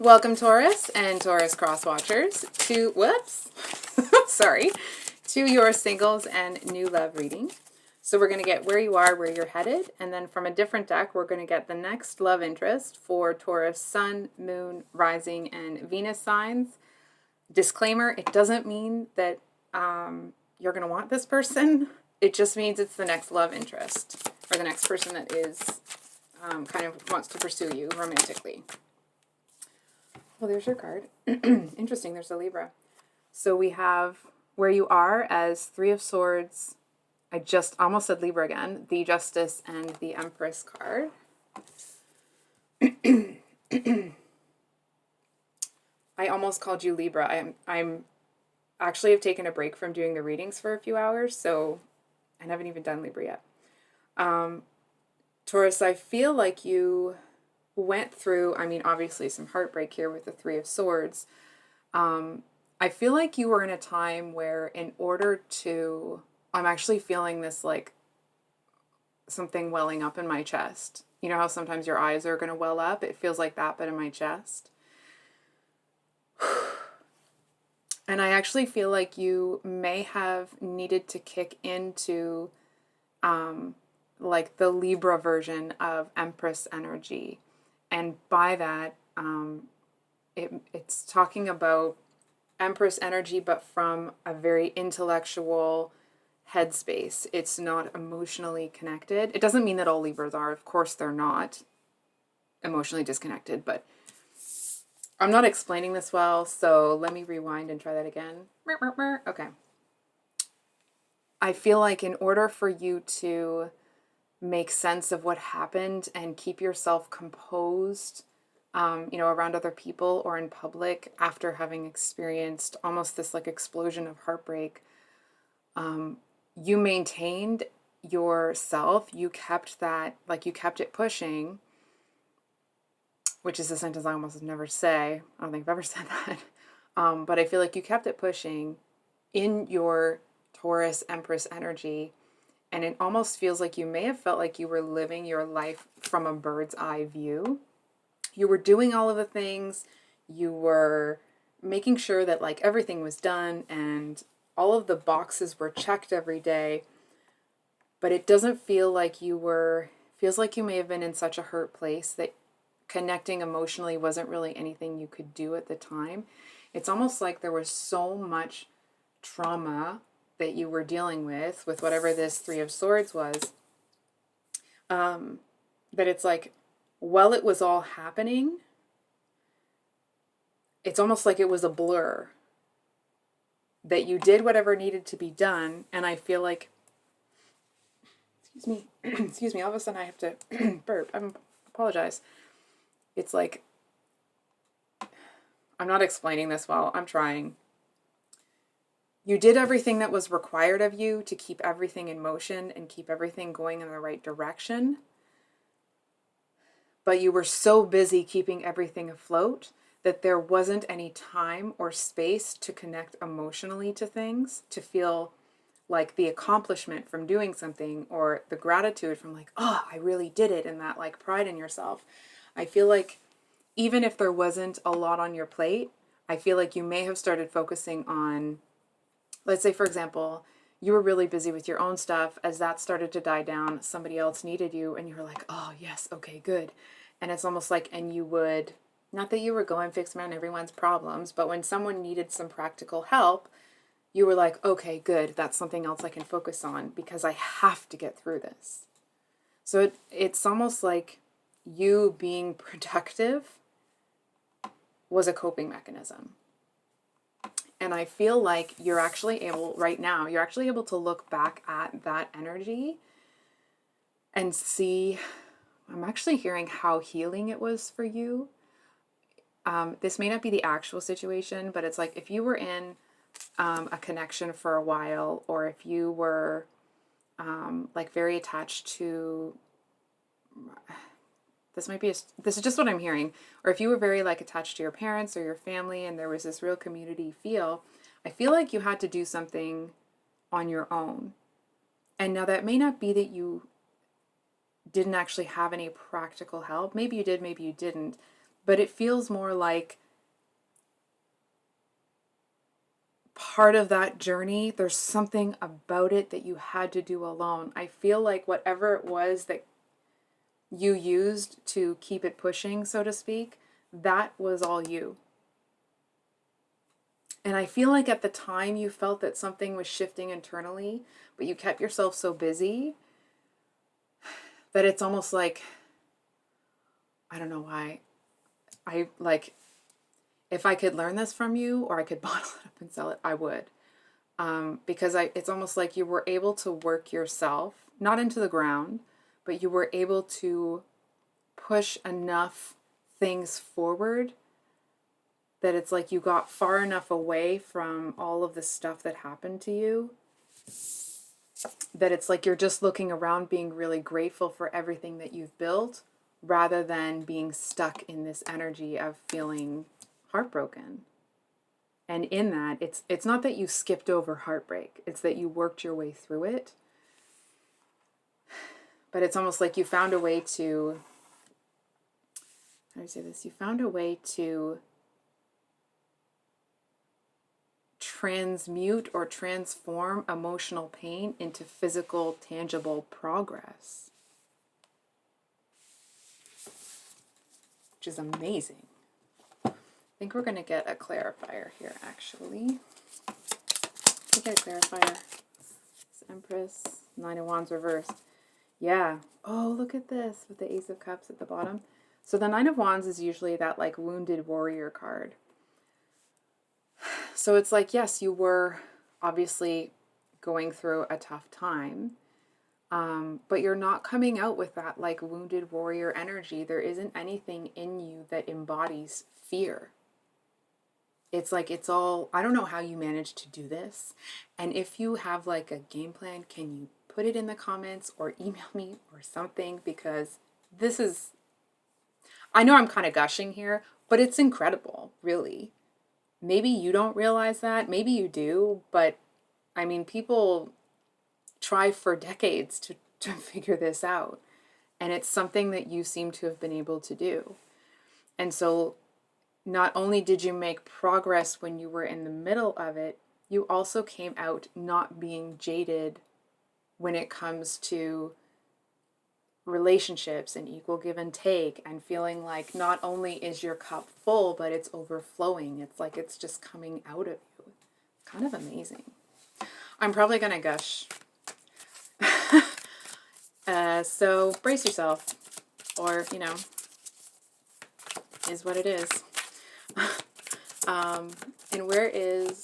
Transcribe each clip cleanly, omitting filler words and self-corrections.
Welcome, Taurus and Taurus cross watchers to, sorry, to your singles and new love reading. So we're going to get where you are, where you're headed, and then from a different deck, we're going to get the next love interest for Taurus Sun, Moon, Rising, and Venus signs. Disclaimer, it doesn't mean that you're going to want this person. It just means it's the next love interest, or the next person that is kind of wants to pursue you romantically. Well, there's your card. Interesting, there's a Libra. So we have where you are as Three of Swords. I just almost said Libra again. The Justice and the Empress card. I almost called you Libra. I'm actually have taken a break from doing the readings for a few hours, so I haven't even done Libra yet. Taurus, I feel like you went through, obviously some heartbreak here with the Three of Swords. I feel like you were in a time where in order to, I'm actually feeling this like something welling up in my chest. You know how sometimes your eyes are going to well up? It feels like that, but in my chest. And I actually feel like you may have needed to kick into like the Libra version of Empress energy. And by that, it's talking about Empress energy, but from a very intellectual headspace. It's not emotionally connected. It doesn't mean that all Libras are. Of course, they're not emotionally disconnected, but I'm not explaining this well, so let me rewind and try that again. Okay. I feel like in order for you to make sense of what happened and keep yourself composed, around other people or in public after having experienced almost this like explosion of heartbreak, you maintained yourself. You kept that, like you kept it pushing, which is a sentence I almost never say. I don't think I've ever said that. But I feel like you kept it pushing in your Taurus Empress energy. And it almost feels like you may have felt like you were living your life from a bird's eye view. You were doing all of the things. You were making sure that like everything was done and all of the boxes were checked every day. But it doesn't feel like feels like you may have been in such a hurt place that connecting emotionally wasn't really anything you could do at the time. It's almost like there was so much trauma that you were dealing with whatever this Three of Swords was, that it's like, while it was all happening, it's almost like it was a blur, that you did whatever needed to be done. And I feel like, excuse me, all of a sudden I have to burp. I apologize. It's like, I'm not explaining this well. I'm trying. You did everything that was required of you to keep everything in motion and keep everything going in the right direction. But you were so busy keeping everything afloat that there wasn't any time or space to connect emotionally to things, to feel like the accomplishment from doing something or the gratitude from like, oh, I really did it, and that like pride in yourself. I feel like even if there wasn't a lot on your plate, I feel like you may have started focusing on, let's say, for example, you were really busy with your own stuff. As that started to die down, somebody else needed you, and you were like, oh, yes, okay, good. And it's almost like, and you would, not that you were going fixing on everyone's problems, but when someone needed some practical help, you were like, okay, good, that's something else I can focus on because I have to get through this. So it's almost like you being productive was a coping mechanism. And I feel like you're actually able, right now, you're actually able to look back at that energy and see, I'm actually hearing how healing it was for you. This may not be the actual situation, but it's like if you were in a connection for a while, or if you were like very attached to, this is just what I'm hearing, or if you were very like attached to your parents or your family and there was this real community feel, I feel like you had to do something on your own. And now that may not be that you didn't actually have any practical help. Maybe you did, maybe you didn't. but it feels more like part of that journey. There's something about it that you had to do alone. I feel like whatever it was that you used to keep it pushing, so to speak, that was all you. And I feel like at the time you felt that something was shifting internally, but you kept yourself so busy that it's almost like, I don't know why, I like, if I could learn this from you or I could bottle it up and sell it, I would. Because it's almost like you were able to work yourself, not into the ground, but you were able to push enough things forward that it's like you got far enough away from all of the stuff that happened to you that it's like you're just looking around being really grateful for everything that you've built rather than being stuck in this energy of feeling heartbroken. And in that, it's not that you skipped over heartbreak, it's that you worked your way through it. But it's almost like you found a way to, how do I say this? You found a way to transmute or transform emotional pain into physical, tangible progress, which is amazing. I think we're going to get a clarifier here, actually. Let's get a clarifier. It's Empress, Nine of Wands reversed. Yeah. Oh, look at this with the Ace of Cups at the bottom. So the Nine of Wands is usually that like wounded warrior card. So it's like, yes, you were obviously going through a tough time, but you're not coming out with that like wounded warrior energy. There isn't anything in you that embodies fear. It's like, it's all, I don't know how you managed to do this. And if you have like a game plan, can you put it in the comments or email me or something? Because this is, I know I'm kind of gushing here, but it's incredible, really. Maybe you don't realize that, maybe you do, but I mean, people try for decades to figure this out. And it's something that you seem to have been able to do. And so not only did you make progress when you were in the middle of it, you also came out not being jaded when it comes to relationships and equal give and take, and feeling like not only is your cup full, but it's overflowing. It's like it's just coming out of you. It's kind of amazing. I'm probably going to gush. So brace yourself, or, you know, is what it is. And where's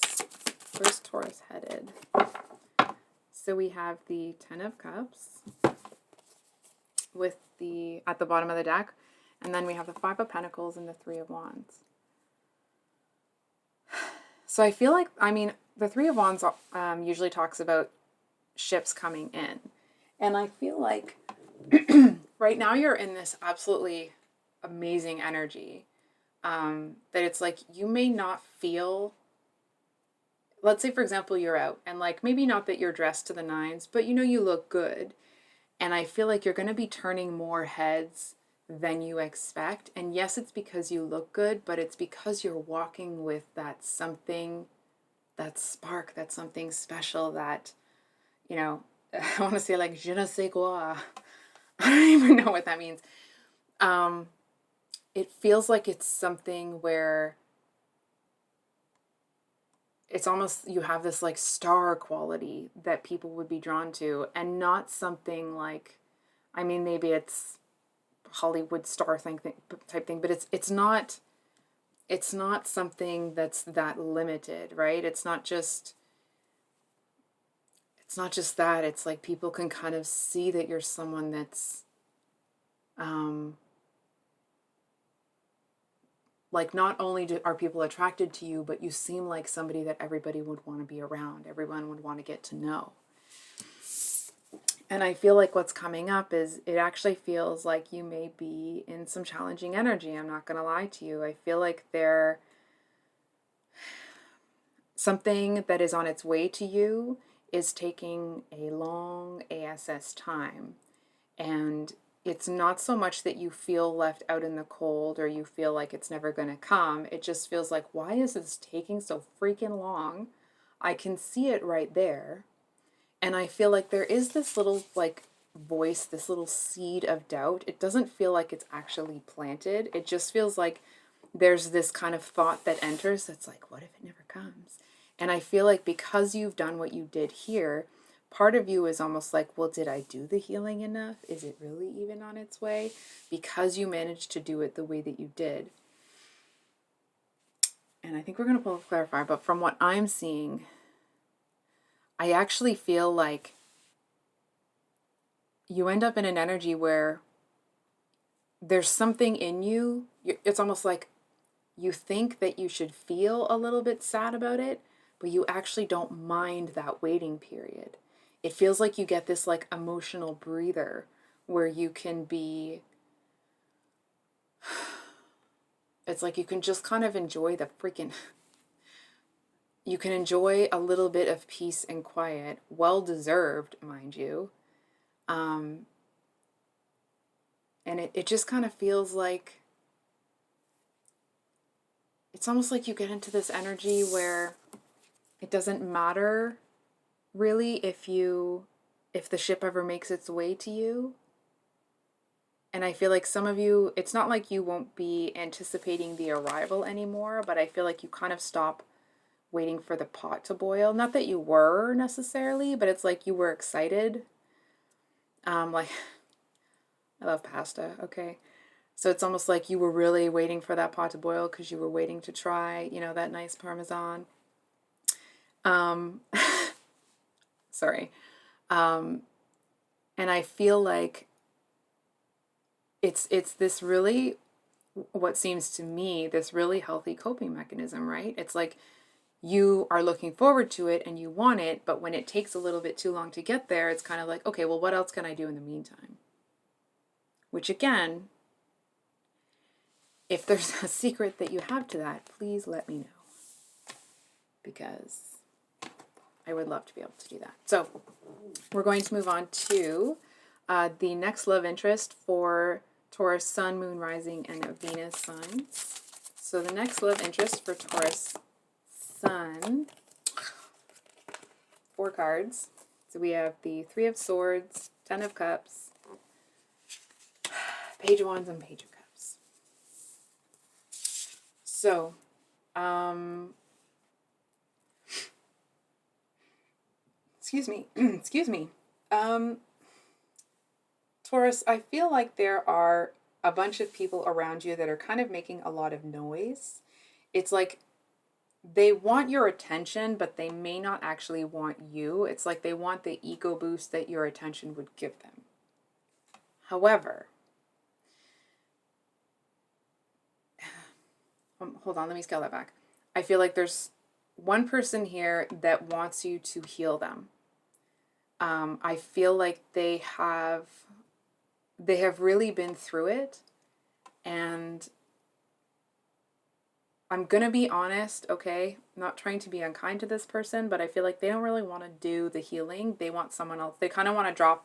Taurus headed? So we have the Ten of Cups with at the bottom of the deck, and then we have the Five of Pentacles and the Three of Wands. So I feel like, I mean, the Three of Wands usually talks about ships coming in, and I feel like right now you're in this absolutely amazing energy, that it's like you may not feel, let's say for example you're out and like maybe not that you're dressed to the nines, but you know you look good. And I feel like you're going to be turning more heads than you expect. And yes, it's because you look good, but it's because you're walking with that something, that spark, that something special that, you know, I want to say like je ne sais quoi. I don't even know what that means. It feels like it's something where it's almost, you have this like star quality that people would be drawn to, and not something like, I mean, maybe it's Hollywood star type thing, but it's not something that's that limited, right? It's not just that. It's like people can kind of see that you're someone that's like, not only are people attracted to you, but you seem like somebody that everybody would want to be around. Everyone would want to get to know. And I feel like what's coming up is, it actually feels like you may be in some challenging energy. I'm not going to lie to you. I feel like something that is on its way to you is taking a long ASS time. And it's not so much that you feel left out in the cold or you feel like it's never going to come. It just feels like, why is this taking so freaking long? I can see it right there. And I feel like there is this little like voice, this little seed of doubt. It doesn't feel like it's actually planted. It just feels like there's this kind of thought that enters that's like, what if it never comes? And I feel like because you've done what you did here, part of you is almost like, well, did I do the healing enough? Is it really even on its way? Because you managed to do it the way that you did. And I think we're going to pull a clarifier, but from what I'm seeing, I actually feel like you end up in an energy where there's something in you. It's almost like you think that you should feel a little bit sad about it, but you actually don't mind that waiting period. It feels like you get this like emotional breather where you can be, it's like you can just kind of enjoy the freaking, you can enjoy a little bit of peace and quiet, well deserved, mind you. And it just kind of feels like, it's almost like you get into this energy where it doesn't matter really if the ship ever makes its way to you. And I feel like some of you, it's not like you won't be anticipating the arrival anymore, but I feel like you kind of stop waiting for the pot to boil. Not that you were necessarily, but it's like you were excited. Like, I love pasta, okay? So it's almost like you were really waiting for that pot to boil because you were waiting to try, that nice Parmesan. Sorry. And I feel like it's this really, what seems to me, this really healthy coping mechanism, right? It's like you are looking forward to it and you want it, but when it takes a little bit too long to get there, it's kind of like, okay, well, what else can I do in the meantime? Which again, if there's a secret that you have to that, please let me know, because I would love to be able to do that. So we're going to move on to the next love interest for Taurus Sun, Moon, Rising, and Venus signs. So the next love interest for Taurus Sun, 4 cards. So we have the 3 of Swords, 10 of Cups, Page of Wands, and Page of Cups. So, excuse me, excuse me. Taurus, I feel like there are a bunch of people around you that are kind of making a lot of noise. It's like they want your attention, but they may not actually want you. It's like they want the ego boost that your attention would give them. However, hold on, let me scale that back. I feel like there's one person here that wants you to heal them. I feel like they have really been through it, and I'm gonna be honest, okay? I'm not trying to be unkind to this person, but I feel like they don't really want to do the healing. They want someone else. They kind of want to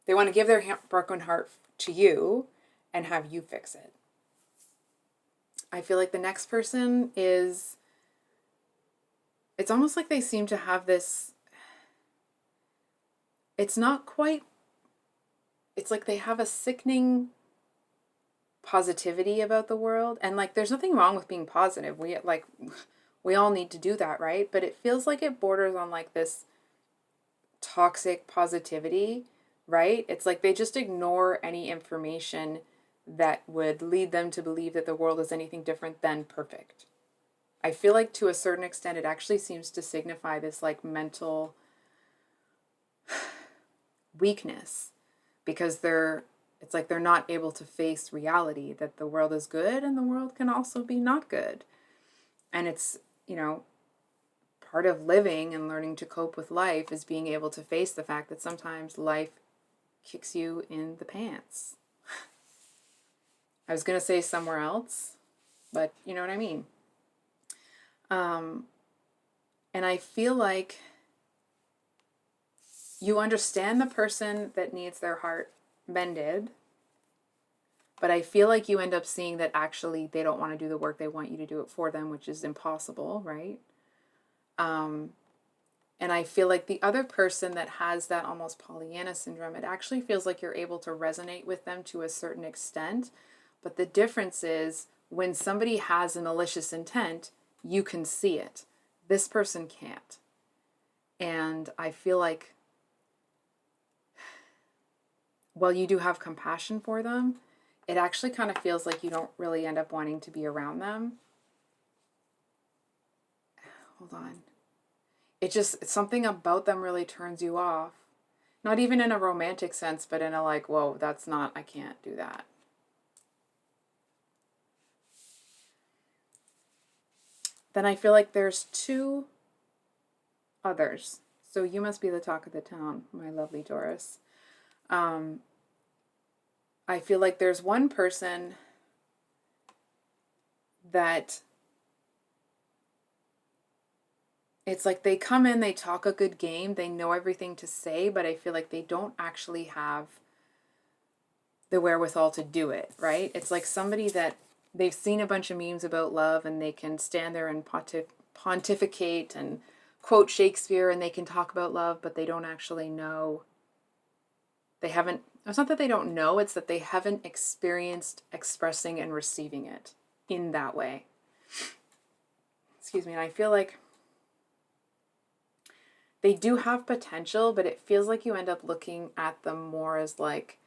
they want to give their broken heart to you and have you fix it. I feel like the next person is, it's almost like they seem to have this, it's not quite, it's like they have a sickening positivity about the world. And like, there's nothing wrong with being positive. We all need to do that, right? But it feels like it borders on like this toxic positivity, right? It's like they just ignore any information that would lead them to believe that the world is anything different than perfect. I feel like to a certain extent, it actually seems to signify this like mental weakness, because it's like they're not able to face reality that the world is good and the world can also be not good. And it's, part of living and learning to cope with life is being able to face the fact that sometimes life kicks you in the pants. I was going to say somewhere else, but you know what I mean. And I feel like you understand the person that needs their heart mended, But I feel like you end up seeing that actually they don't want to do the work. They want you to do it for them, which is impossible, right? And I feel like the other person that has that almost Pollyanna syndrome, it actually feels like you're able to resonate with them to a certain extent. But the difference is when somebody has a malicious intent, you can see it. This person can't. And I feel like while you do have compassion for them, it actually kind of feels like you don't really end up wanting to be around them. Hold on. It's something about them really turns you off. Not even in a romantic sense, but in a like, whoa, that's not, I can't do that. Then I feel like there's two others. So you must be the talk of the town, my lovely Taurus. I feel like there's one person that it's like they come in, they talk a good game, they know everything to say, but I feel like they don't actually have the wherewithal to do it, right? It's like somebody that they've seen a bunch of memes about love and they can stand there and pontificate and quote Shakespeare and they can talk about love, but they don't actually know. They haven't, it's not that they don't know, it's that they haven't experienced expressing and receiving it in that way. Excuse me. And I feel like they do have potential, but it feels like you end up looking at them more as like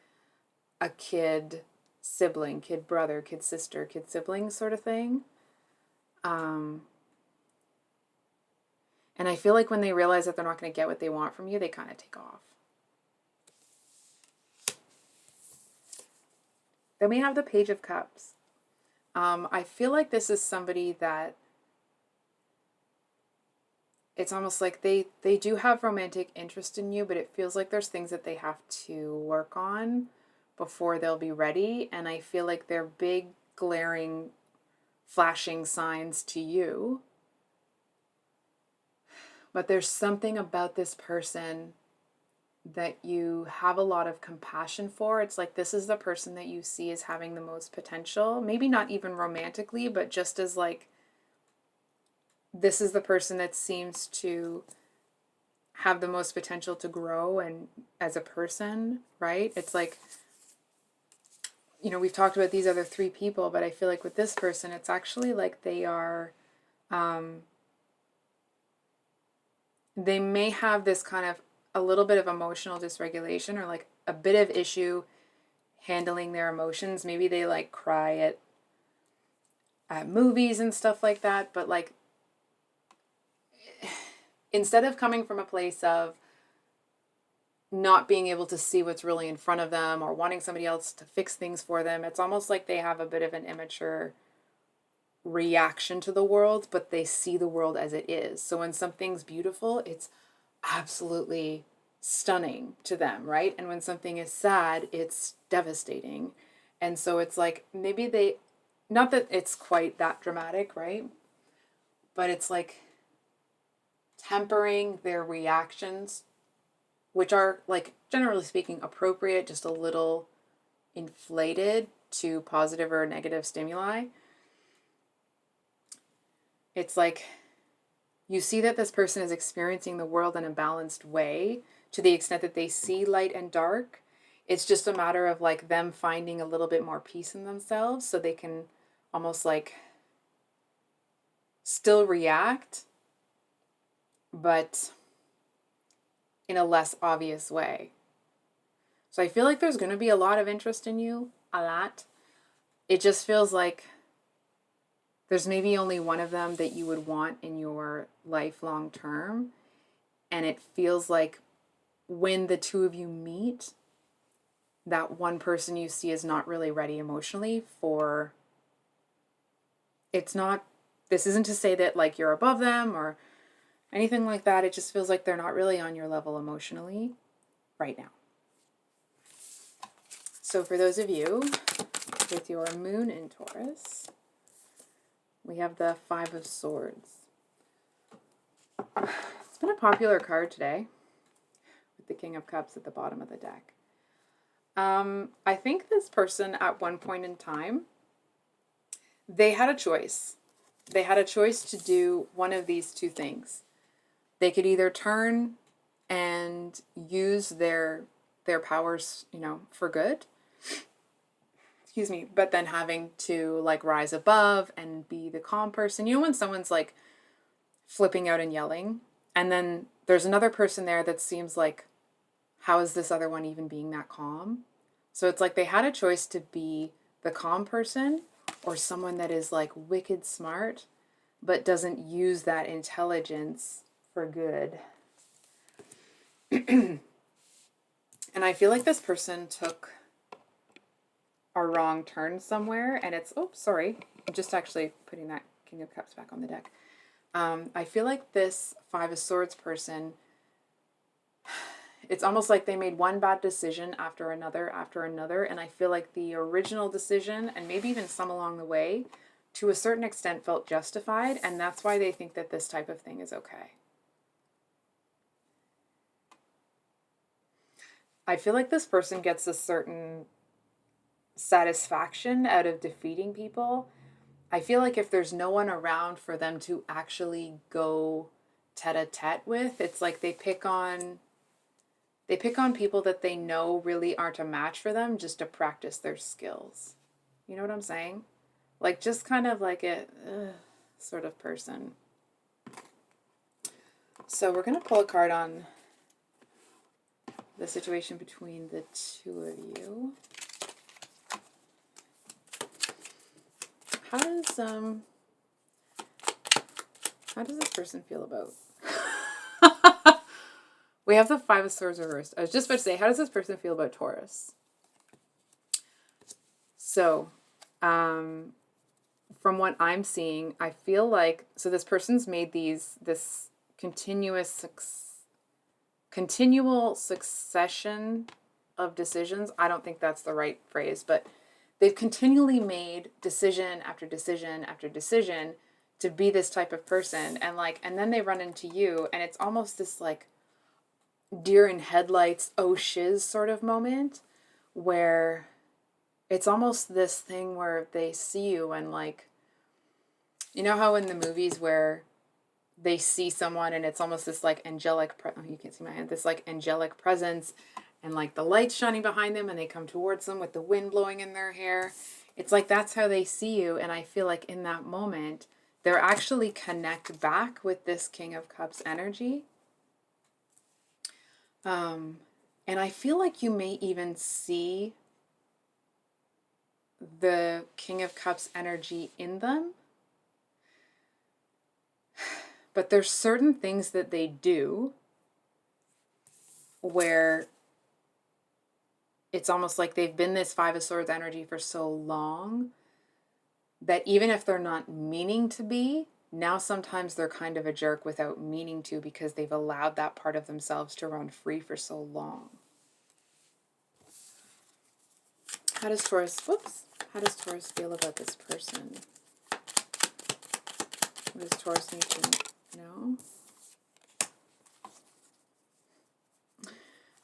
a kid sibling, kid brother, kid sister, kid sibling sort of thing. And I feel like when they realize that they're not going to get what they want from you, they kind of take off. Then we have the Page of Cups. I feel like this is somebody that it's almost like they do have romantic interest in you, but it feels like there's things that they have to work on before they'll be ready. And I feel like they're big, glaring, flashing signs to you. But there's something about this person that you have a lot of compassion for. It's like this is the person that you see as having the most potential. Maybe not even romantically, but just as like, this is the person that seems to have the most potential to grow and as a person, right? It's like, you know, we've talked about these other three people, but I feel like with this person, it's actually like they are, they may have this kind of a little bit of emotional dysregulation or like a bit of issue handling their emotions. Maybe they like cry at movies and stuff like that, but like instead of coming from a place of not being able to see what's really in front of them or wanting somebody else to fix things for them, it's almost like they have a bit of an immature reaction to the world, but they see the world as it is. So when something's beautiful, it's absolutely stunning to them, right? And when something is sad, it's devastating. And so it's like maybe they, not that it's quite that dramatic, right? But it's like tempering their reactions, which are like generally speaking appropriate, just a little inflated to positive or negative stimuli. It's like you see that this person is experiencing the world in a balanced way to the extent that they see light and dark. It's just a matter of like them finding a little bit more peace in themselves so they can almost like still react, but in a less obvious way. So I feel like there's going to be a lot of interest in you, a lot. It just feels like there's maybe only one of them that you would want in your life long term. And it feels like when the two of you meet, that one person you see is not really ready emotionally for, it's not, this isn't to say that like you're above them or anything like that. It just feels like they're not really on your level emotionally right now. So for those of you with your moon in Taurus, we have the Five of Swords. It's been a popular card today with the King of Cups at the bottom of the deck. I think this person at one point in time, they had a choice. They had a choice to do one of these two things. They could either turn and use their powers, for good. Excuse me, but then having to like rise above and be the calm person. You know when someone's like flipping out and yelling, and then there's another person there that seems like, how is this other one even being that calm? So it's like they had a choice to be the calm person or someone that is like wicked smart but doesn't use that intelligence for good. And I feel like this person took a wrong turn somewhere, and it's, oh, sorry, I'm just actually putting that King of Cups back on the deck. I feel like this Five of Swords person, it's almost like they made one bad decision after another, and I feel like the original decision, and maybe even some along the way, to a certain extent felt justified, and that's why they think that this type of thing is okay. I feel like this person gets a certain satisfaction out of defeating people. I feel like if there's no one around for them to actually go tete-a-tete with, it's like they pick on people that they know really aren't a match for them just to practice their skills. You know what I'm saying? Like just kind of like a sort of person. So we're going to pull a card on the situation between the two of you. How does this person feel about? We have the Five of Swords reversed. I was just about to say, how does this person feel about Taurus? So, from what I'm seeing, I feel like, so this person's made this continual succession of decisions. I don't think that's the right phrase, but they've continually made decision after decision after decision to be this type of person, and then they run into you, and it's almost this like deer in headlights, oh shiz sort of moment where it's almost this thing where they see you and like, you know how in the movies where they see someone and it's almost this like angelic, you can't see my hand, this like angelic presence and like the lights shining behind them and they come towards them with the wind blowing in their hair. It's like that's how they see you, and I feel like in that moment they're actually connect back with this King of Cups energy. And I feel like you may even see the King of Cups energy in them. But there's certain things that they do where it's almost like they've been this Five of Swords energy for so long that even if they're not meaning to be, now sometimes they're kind of a jerk without meaning to because they've allowed that part of themselves to run free for so long. How does Taurus feel about this person? What does Taurus need to know?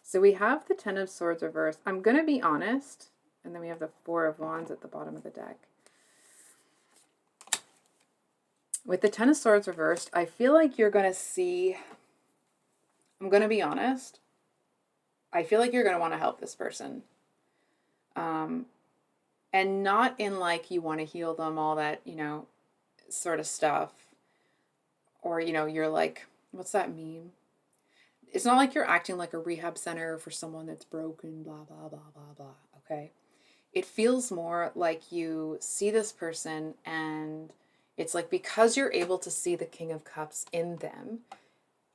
So we have the Ten of Swords reversed. I'm going to be honest. And then we have the Four of Wands at the bottom of the deck. With the Ten of Swords reversed, I feel like you're going to see, I'm going to be honest, I feel like you're going to want to help this person. And not in like you want to heal them, all that, sort of stuff. Or, you're like, what's that meme? It's not like you're acting like a rehab center for someone that's broken, blah, blah, blah, blah, blah, okay? It feels more like you see this person and it's like because you're able to see the King of Cups in them,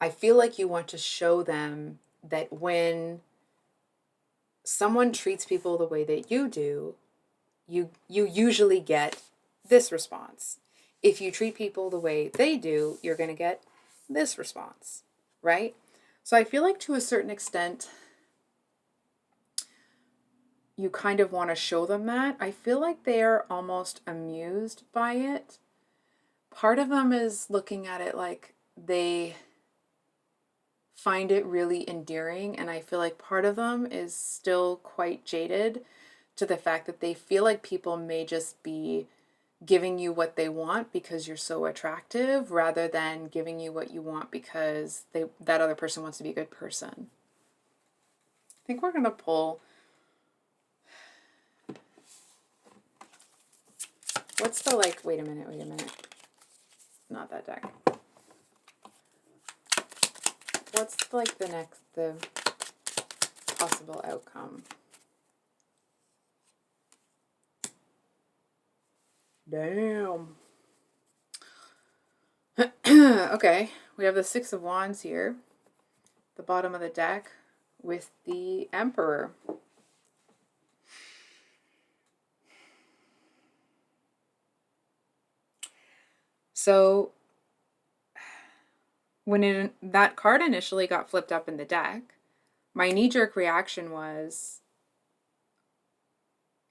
I feel like you want to show them that when someone treats people the way that you do, you usually get this response. If you treat people the way they do, you're going to get this response, right? So I feel like to a certain extent, you kind of want to show them that. I feel like they are almost amused by it. Part of them is looking at it like they find it really endearing, and I feel like part of them is still quite jaded to the fact that they feel like people may just be giving you what they want because you're so attractive, rather than giving you what you want because that other person wants to be a good person. I think we're going to pull... What's the, like, wait a minute. Not that deck. What's, like, the possible outcome? Damn. Okay, we have the Six of Wands here, the bottom of the deck, with the Emperor. So when that card initially got flipped up in the deck, my knee-jerk reaction was,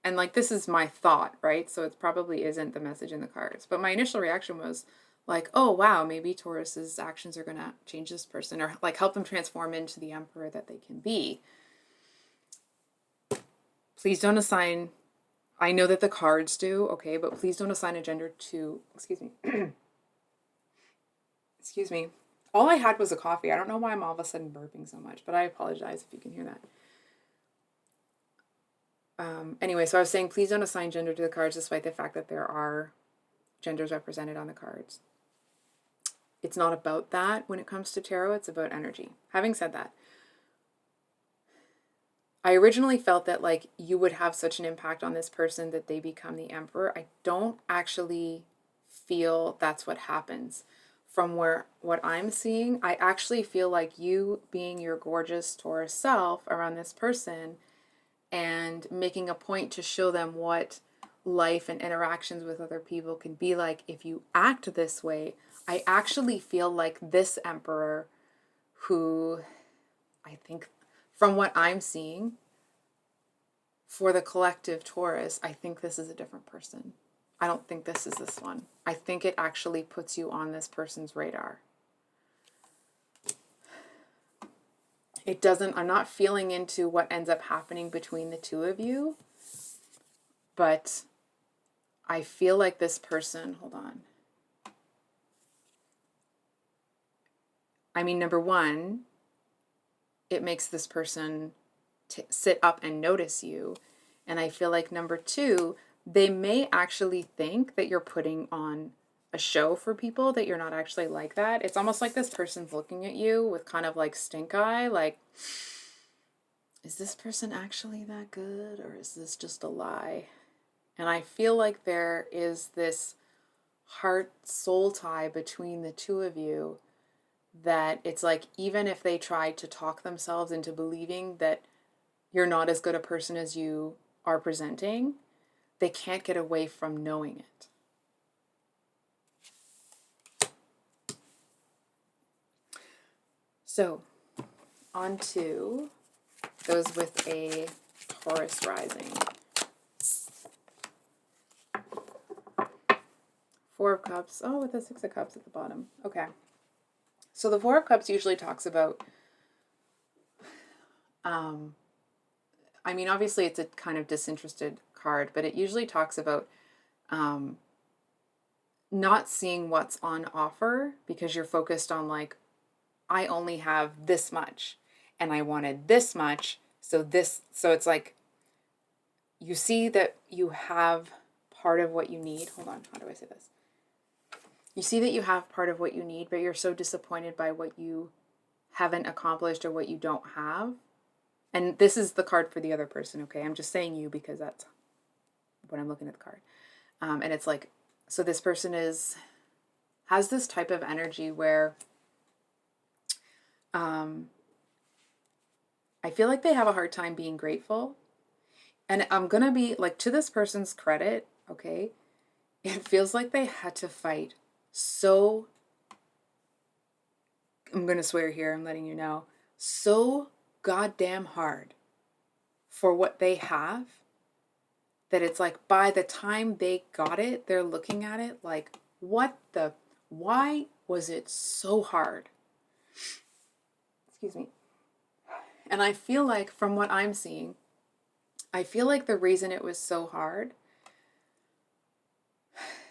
and like this is my thought, right? So it probably isn't the message in the cards, but my initial reaction was like, oh wow, maybe Taurus's actions are gonna change this person, or like help them transform into the Emperor that they can be. Please don't assign, I know that the cards do, okay, but please don't assign a gender to, excuse me. Excuse me. All I had was a coffee. I don't know why I'm all of a sudden burping so much, but I apologize if you can hear that. Anyway, so I was saying, please don't assign gender to the cards despite the fact that there are genders represented on the cards. It's not about that when it comes to tarot. It's about energy. Having said that, I originally felt that like you would have such an impact on this person that they become the Emperor. I don't actually feel that's what happens. From what I'm seeing, I actually feel like you being your gorgeous Taurus self around this person and making a point to show them what life and interactions with other people can be like if you act this way. I actually feel like this Emperor, who I think from what I'm seeing for the collective Taurus, I think this is a different person. I don't think this is this one. I think it actually puts you on this person's radar. It doesn't, I'm not feeling into what ends up happening between the two of you, but I feel like this person, hold on. I mean, number one, it makes this person sit up and notice you. And I feel like number two, they may actually think that you're putting on a show for people, that you're not actually like that. It's almost like this person's looking at you with kind of like stink eye, like, is this person actually that good, or is this just a lie? And I feel like there is this heart-soul tie between the two of you that it's like, even if they try to talk themselves into believing that you're not as good a person as you are presenting, they can't get away from knowing it. So, on to those with a Taurus rising. Four of Cups. Oh, with the Six of Cups at the bottom. Okay. So the Four of Cups usually talks about, I mean, obviously it's a kind of disinterested card, but it usually talks about not seeing what's on offer because you're focused on like, I only have this much and I wanted this much. So it's like, you see that you have part of what you need. Hold on, how do I say this? You see that you have part of what you need, but you're so disappointed by what you haven't accomplished or what you don't have. And this is the card for the other person, okay? I'm just saying you because that's when I'm looking at the card. And it's like, so this person has this type of energy where I feel like they have a hard time being grateful. And I'm going to be like, to this person's credit, okay, it feels like they had to fight so, I'm going to swear here, I'm letting you know, so goddamn hard for what they have that it's like by the time they got it, they're looking at it like, why was it so hard? Excuse me. And I feel like, from what I'm seeing, I feel like the reason it was so hard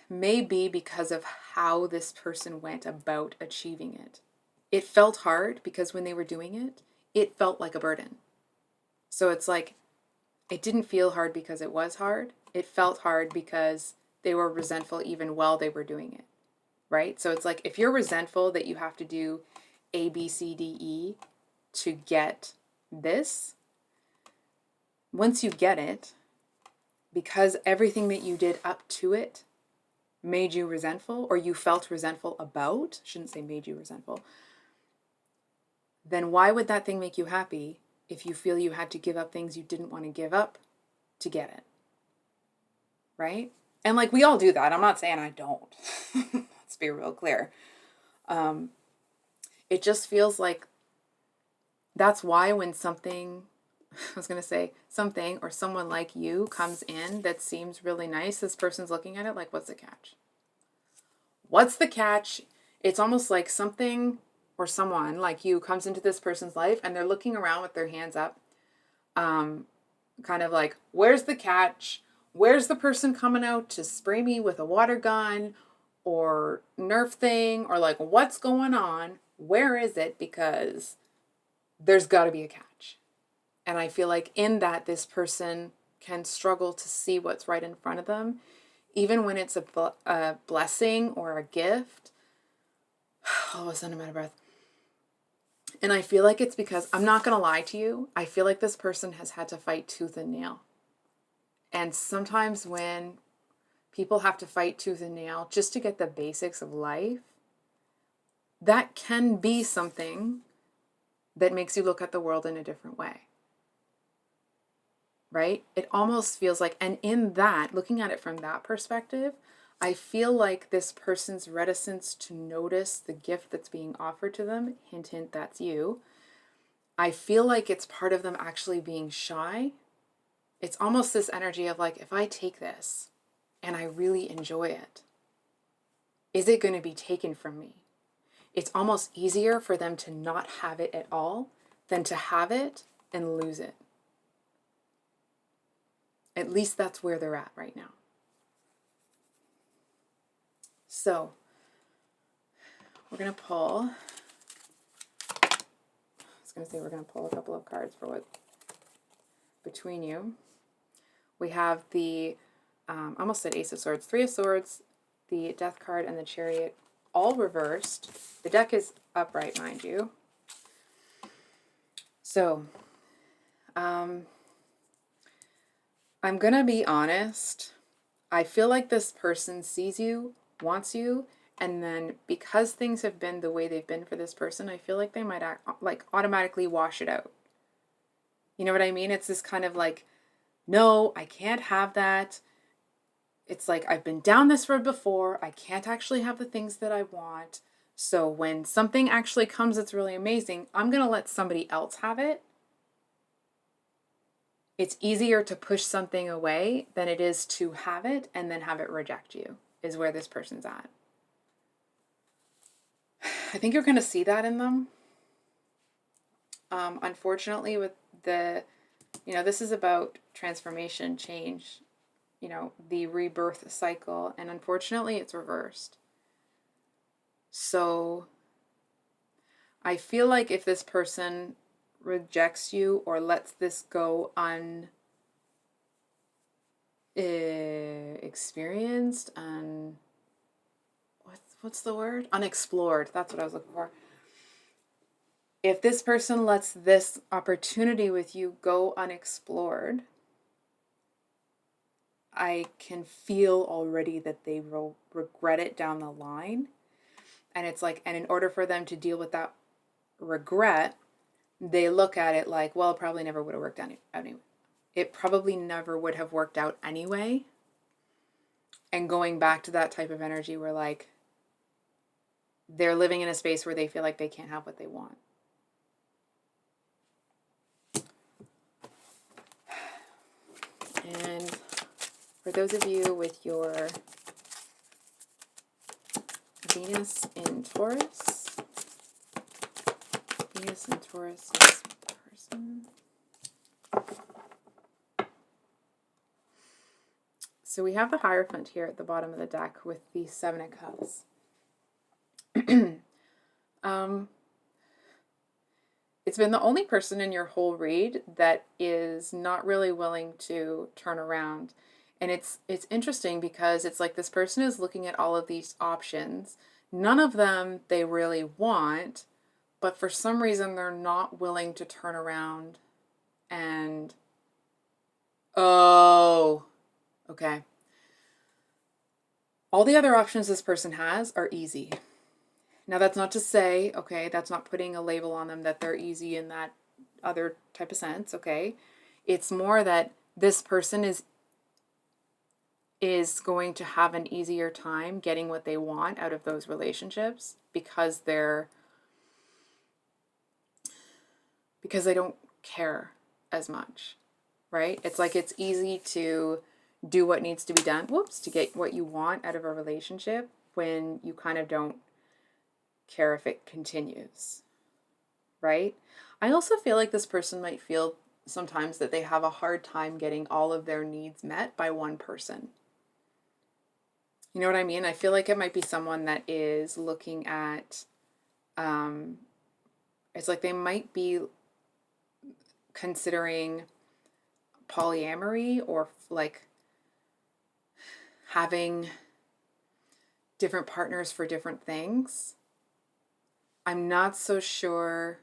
may be because of how this person went about achieving it. It felt hard because when they were doing it, it felt like a burden. So it's like, it didn't feel hard because it was hard. It felt hard because they were resentful even while they were doing it, right? So it's like, if you're resentful that you have to do A, B, C, D, E to get this, once you get it, because everything that you did up to it made you resentful, or you felt resentful about, shouldn't say made you resentful, then why would that thing make you happy if you feel you had to give up things you didn't want to give up to get it? Right? And like, we all do that. I'm not saying I don't. Let's be real clear. It just feels like that's why when something, I was going to say something or someone like you comes in that seems really nice, this person's looking at it like, what's the catch? What's the catch? It's almost like something or someone like you comes into this person's life and they're looking around with their hands up, kind of like, where's the catch? Where's the person coming out to spray me with a water gun or Nerf thing? Or like, what's going on? Where is it? Because there's got to be a catch. And I feel like in that, this person can struggle to see what's right in front of them, even when it's a blessing or a gift. All of a sudden I'm out of breath. And I feel like it's because, I'm not going to lie to you, I feel like this person has had to fight tooth and nail. And sometimes when people have to fight tooth and nail just to get the basics of life, that can be something that makes you look at the world in a different way. Right? It almost feels like, and in that, looking at it from that perspective, I feel like this person's reticence to notice the gift that's being offered to them, hint, hint, that's you. I feel like it's part of them actually being shy. It's almost this energy of like, if I take this and I really enjoy it, is it going to be taken from me? It's almost easier for them to not have it at all than to have it and lose it. At least that's where they're at right now. So we're going to pull, I was going to say we're going to pull a couple of cards for what between you. We have the, I almost said Ace of Swords, Three of Swords, the Death card, and the Chariot, all reversed. The deck is upright, mind you. So, I'm going to be honest. I feel like this person sees you, wants you, and then because things have been the way they've been for this person, I feel like they might like automatically wash it out. You know what I mean? It's this kind of like, no, I can't have that. It's like, I've been down this road before. I can't actually have the things that I want. So when something actually comes that's really amazing, I'm going to let somebody else have it. It's easier to push something away than it is to have it and then have it reject you, is where this person's at. I think you're going to see that in them. Unfortunately, with the, this is about transformation, change, the rebirth cycle, and unfortunately it's reversed. So I feel like if this person rejects you or lets this go experienced and what's the word? Unexplored. That's what I was looking for. If this person lets this opportunity with you go unexplored, I can feel already that they will regret it down the line. And it's like, and in order for them to deal with that regret, they look at it like, well, it probably never would have worked out anyway. It probably never would have worked out anyway. And going back to that type of energy where like, they're living in a space where they feel like they can't have what they want. And for those of you with your Venus in Taurus, Venus and Taurus person. So we have the Hierophant here at the bottom of the deck with the Seven of Cups. It's been the only person in your whole read that is not really willing to turn around. And it's interesting because it's like this person is looking at all of these options. None of them they really want, but for some reason they're not willing to turn around and, oh, okay. All the other options this person has are easy. Now, that's not to say, okay, that's not putting a label on them that they're easy in that other type of sense, okay? It's more that this person is going to have an easier time getting what they want out of those relationships because they don't care as much, right? It's like it's easy to do what needs to be done, to get what you want out of a relationship when you kind of don't care if it continues, right? I also feel like this person might feel sometimes that they have a hard time getting all of their needs met by one person. You know what I mean? I feel like it might be someone that is looking at, it's like they might be considering polyamory or like having different partners for different things. I'm not so sure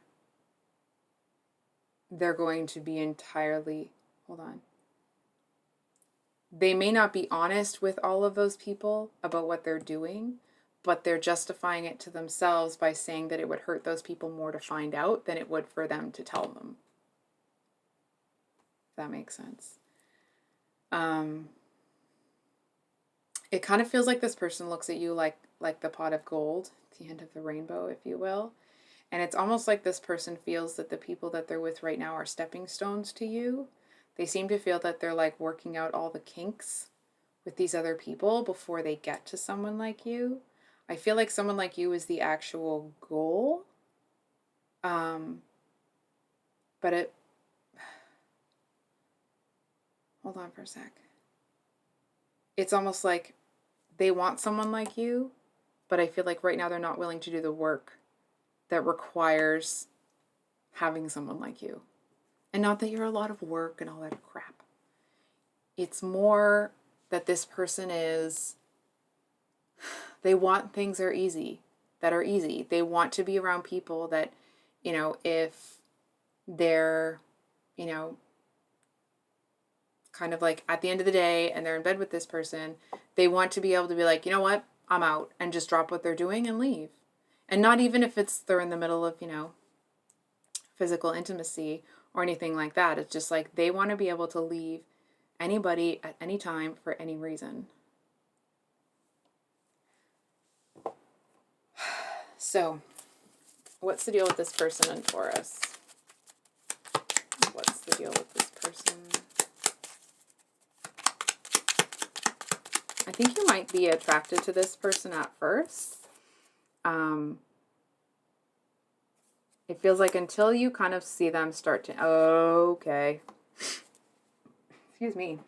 they're going to be entirely, hold on. They may not be honest with all of those people about what they're doing, but they're justifying it to themselves by saying that it would hurt those people more to find out than it would for them to tell them. If that makes sense. It kind of feels like this person looks at you like the pot of gold, the end of the rainbow, if you will. And it's almost like this person feels that the people that they're with right now are stepping stones to you. They seem to feel that they're like working out all the kinks with these other people before they get to someone like you. I feel like someone like you is the actual goal. But hold on for a sec. It's almost like they want someone like you, but I feel like right now they're not willing to do the work that requires having someone like you. And not that you're a lot of work and all that crap. It's more that this person they want things that are easy. They want to be around people that, if they're, kind of like at the end of the day and they're in bed with this person, they want to be able to be like, you know what, I'm out, and just drop what they're doing and leave. And not even if they're in the middle of, physical intimacy or anything like that. It's just like they want to be able to leave anybody at any time for any reason. So, what's the deal with this person in Taurus? What's the deal with this person? I think you might be attracted to this person at first. It feels like until you kind of see them start to... Okay. Excuse me.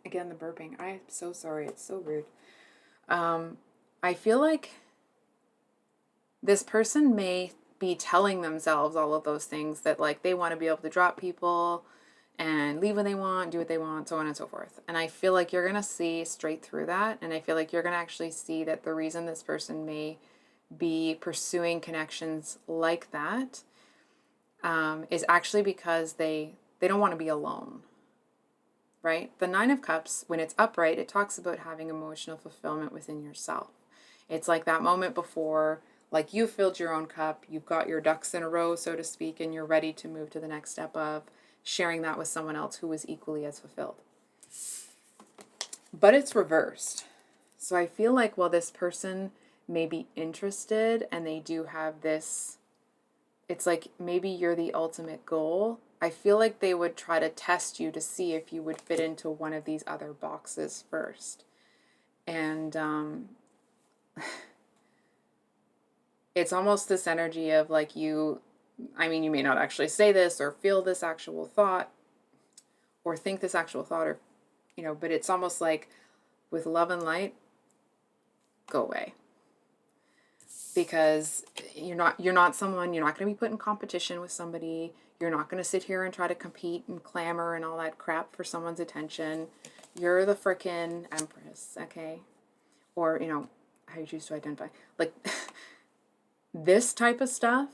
Again, the burping. I'm so sorry. It's so rude. I feel like this person may be telling themselves all of those things that like they want to be able to drop people and leave when they want, do what they want, so on and so forth. And I feel like you're going to see straight through that. And I feel like you're going to actually see that the reason this person may be pursuing connections like that is actually because they don't want to be alone, right? The Nine of Cups, when it's upright, it talks about having emotional fulfillment within yourself. It's like that moment before, like you filled your own cup, you've got your ducks in a row, so to speak, and you're ready to move to the next step of sharing that with someone else who is equally as fulfilled. But it's reversed. So I feel like while this person may be interested and they do have this, it's like maybe you're the ultimate goal, I feel like they would try to test you to see if you would fit into one of these other boxes first. And it's almost this energy of like you, I mean, you may not actually say this or feel this actual thought or think this actual thought or, but it's almost like with love and light, go away. Because you're not someone, you're not going to be put in competition with somebody. You're not going to sit here and try to compete and clamor and all that crap for someone's attention. You're the frickin' empress, okay? Or, how you choose to identify. Like, this type of stuff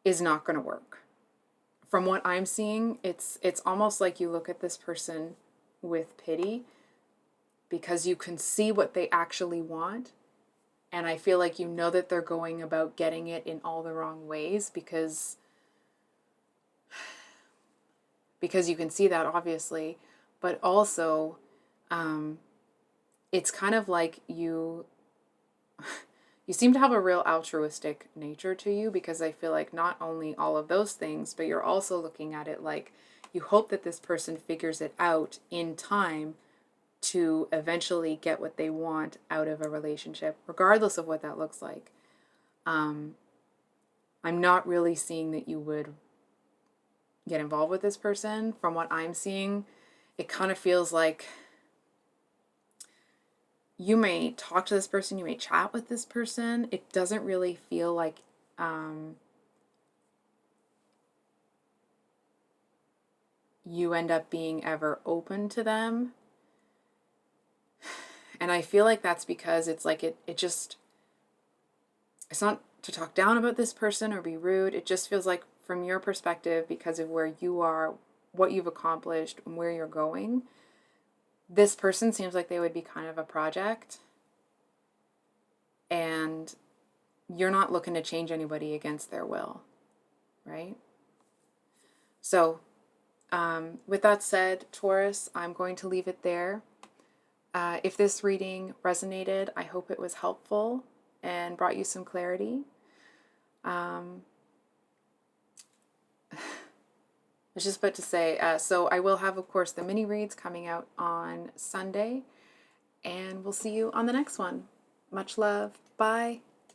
is not going to work. From what I'm seeing, it's almost like you look at this person with pity because you can see what they actually want. And I feel like that they're going about getting it in all the wrong ways because you can see that, obviously. But also, it's kind of like you seem to have a real altruistic nature to you, because I feel like not only all of those things, but you're also looking at it like you hope that this person figures it out in time to eventually get what they want out of a relationship, regardless of what that looks like. I'm not really seeing that you would get involved with this person. From what I'm seeing, it kind of feels like you may talk to this person, you may chat with this person. It doesn't really feel like you end up being ever open to them. And I feel like that's because it's like it's not to talk down about this person or be rude. It just feels like from your perspective, because of where you are, what you've accomplished, and where you're going, this person seems like they would be kind of a project. And you're not looking to change anybody against their will, right? So, with that said, Taurus, I'm going to leave it there. If this reading resonated, I hope it was helpful and brought you some clarity. I was just about to say, so I will have, of course, the mini reads coming out on Sunday, and we'll see you on the next one. Much love. Bye.